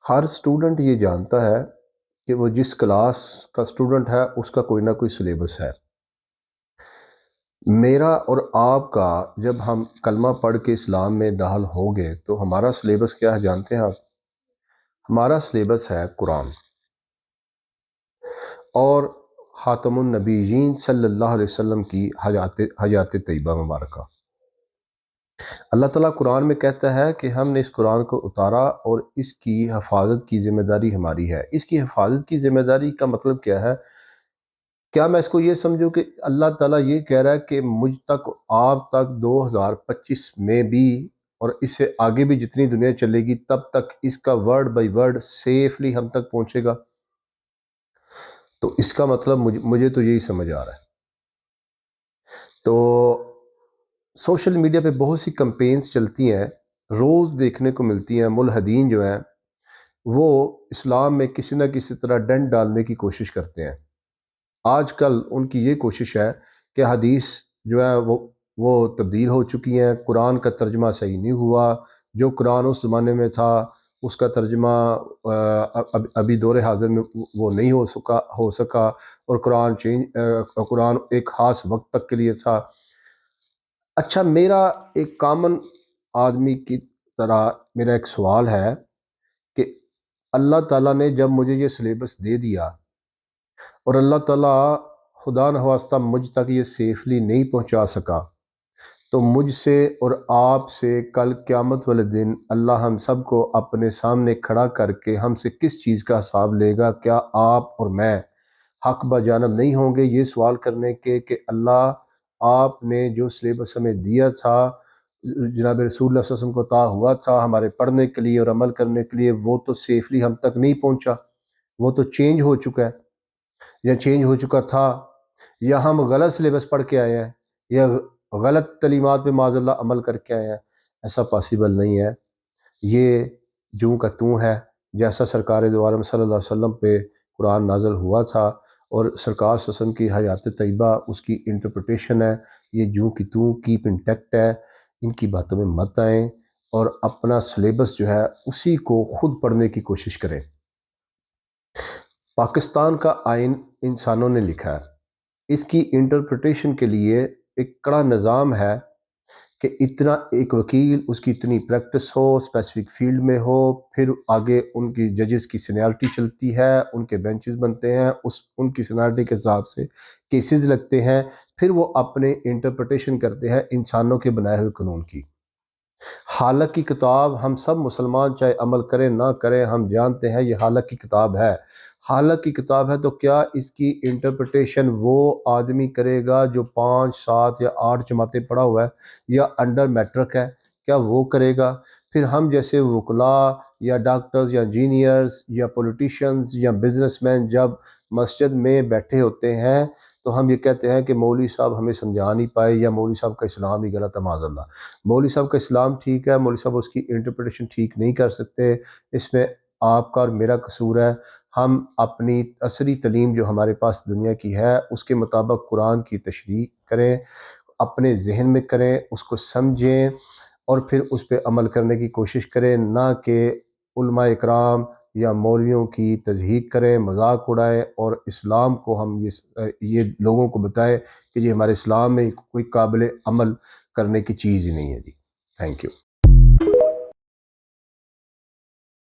ہر student یہ جانتا ہے کہ وہ جس کلاس کا اسٹوڈنٹ ہے اس کا کوئی نہ کوئی سلیبس ہے۔ میرا اور آپ کا جب ہم کلمہ پڑھ کے اسلام میں داخل ہو گئے تو ہمارا سلیبس کیا ہے جانتے ہیں آپ؟ ہمارا سلیبس ہے قرآن اور خاتم النبیین صلی اللہ علیہ وسلم کی حیات طیبہ مبارکہ۔ اللہ تعالیٰ قرآن میں کہتا ہے کہ ہم نے اس قرآن کو اتارا اور اس کی حفاظت کی ذمہ داری ہماری ہے۔ اس کی حفاظت کی ذمہ داری کا مطلب کیا ہے؟ کیا میں اس کو یہ سمجھوں کہ اللہ تعالیٰ یہ کہہ رہا ہے کہ مجھ تک، آپ تک 2025 میں بھی اور اس سے آگے بھی جتنی دنیا چلے گی تب تک اس کا ورڈ بائی ورڈ سیفلی ہم تک پہنچے گا؟ تو اس کا مطلب مجھے تو یہی سمجھ آ رہا ہے۔ تو سوشل میڈیا پہ بہت سی کمپینز چلتی ہیں، روز دیکھنے کو ملتی ہیں۔ ملحدین جو ہیں وہ اسلام میں کسی نہ کسی طرح ڈنڈ ڈالنے کی کوشش کرتے ہیں۔ آج کل ان کی یہ کوشش ہے کہ حدیث جو ہے وہ تبدیل ہو چکی ہیں، قرآن کا ترجمہ صحیح نہیں ہوا، جو قرآن اس زمانے میں تھا اس کا ترجمہ ابھی دور حاضر میں وہ نہیں ہو سکا، اور قرآن ایک خاص وقت تک کے لیے تھا۔ اچھا، میرا ایک کامن آدمی کی طرح میرا ایک سوال ہے کہ اللہ تعالیٰ نے جب مجھے یہ سلیبس دے دیا اور اللہ تعالیٰ خدا نخواستہ مجھ تک یہ سیفلی نہیں پہنچا سکا، تو مجھ سے اور آپ سے کل قیامت والے دن اللہ ہم سب کو اپنے سامنے کھڑا کر کے ہم سے کس چیز کا حساب لے گا؟ کیا آپ اور میں حق بجانب نہیں ہوں گے یہ سوال کرنے کے کہ اللہ آپ نے جو سلیبس ہمیں دیا تھا، جناب رسول اللہ صلی اللہ علیہ وسلم کو عطا ہوا تھا ہمارے پڑھنے کے لیے اور عمل کرنے کے لیے، وہ تو سیفلی ہم تک نہیں پہنچا، وہ تو چینج ہو چکا ہے یا چینج ہو چکا تھا، یا ہم غلط سلیبس پڑھ کے آئے ہیں یا غلط تعلیمات پہ معاذ اللہ عمل کر کے آئے ہیں۔ ایسا پاسبل نہیں ہے۔ یہ جوں کا توں ہے، جیسا سرکار دو عالم صلی اللہ علیہ وسلم پہ قرآن نازل ہوا تھا اور سرکار صلی اللہ علیہ وسلم کی حیات طیبہ اس کی انٹرپریٹیشن ہے، یہ جوں کی توں کیپ انٹیکٹ ہے۔ ان کی باتوں میں مت آئیں اور اپنا سلیبس جو ہے اسی کو خود پڑھنے کی کوشش کریں۔ پاکستان کا آئین انسانوں نے لکھا ہے، اس کی انٹرپریٹیشن کے لیے ایک کڑا نظام ہے کہ اتنا ایک وکیل اس کی اتنی پریکٹس ہو، اسپیسیفک فیلڈ میں ہو، پھر آگے ان کی ججز کی سینیارٹی چلتی ہے، ان کے بینچز بنتے ہیں، ان کی سینیارٹی کے حساب سے کیسز لگتے ہیں، پھر وہ اپنے انٹرپریٹیشن کرتے ہیں انسانوں کے بنائے ہوئے قانون کی۔ حالت کی کتاب ہم سب مسلمان چاہے عمل کریں نہ کریں، ہم جانتے ہیں یہ حالت کی کتاب ہے۔ حالت کی کتاب ہے تو کیا اس کی انٹرپریٹیشن وہ آدمی کرے گا جو 5 7 یا 8 جماعتیں پڑھا ہوا ہے یا انڈر میٹرک ہے؟ کیا وہ کرے گا؟ پھر ہم جیسے وکلاء یا ڈاکٹرز یا انجینئرز یا پولیٹیشنز یا بزنس مین جب مسجد میں بیٹھے ہوتے ہیں تو ہم یہ کہتے ہیں کہ مولوی صاحب ہمیں سمجھا نہیں پائے یا مولوی صاحب کا اسلام ہی غلط ہے، معاذ اللہ۔ مولوی صاحب کا اسلام ٹھیک ہے، مولوی صاحب اس کی انٹرپریٹیشن ٹھیک نہیں کر سکتے، اس میں آپ کا اور میرا قصور ہے۔ ہم اپنی عصری تعلیم جو ہمارے پاس دنیا کی ہے اس کے مطابق قرآن کی تشریح کریں، اپنے ذہن میں کریں، اس کو سمجھیں اور پھر اس پہ عمل کرنے کی کوشش کریں، نہ کہ علماء اکرام یا مولویوں کی تضحیق کریں، مذاق اڑائیں اور اسلام کو ہم یہ لوگوں کو بتائیں کہ یہ ہمارے اسلام میں کوئی قابل عمل کرنے کی چیز ہی نہیں ہے جی۔ Thank you.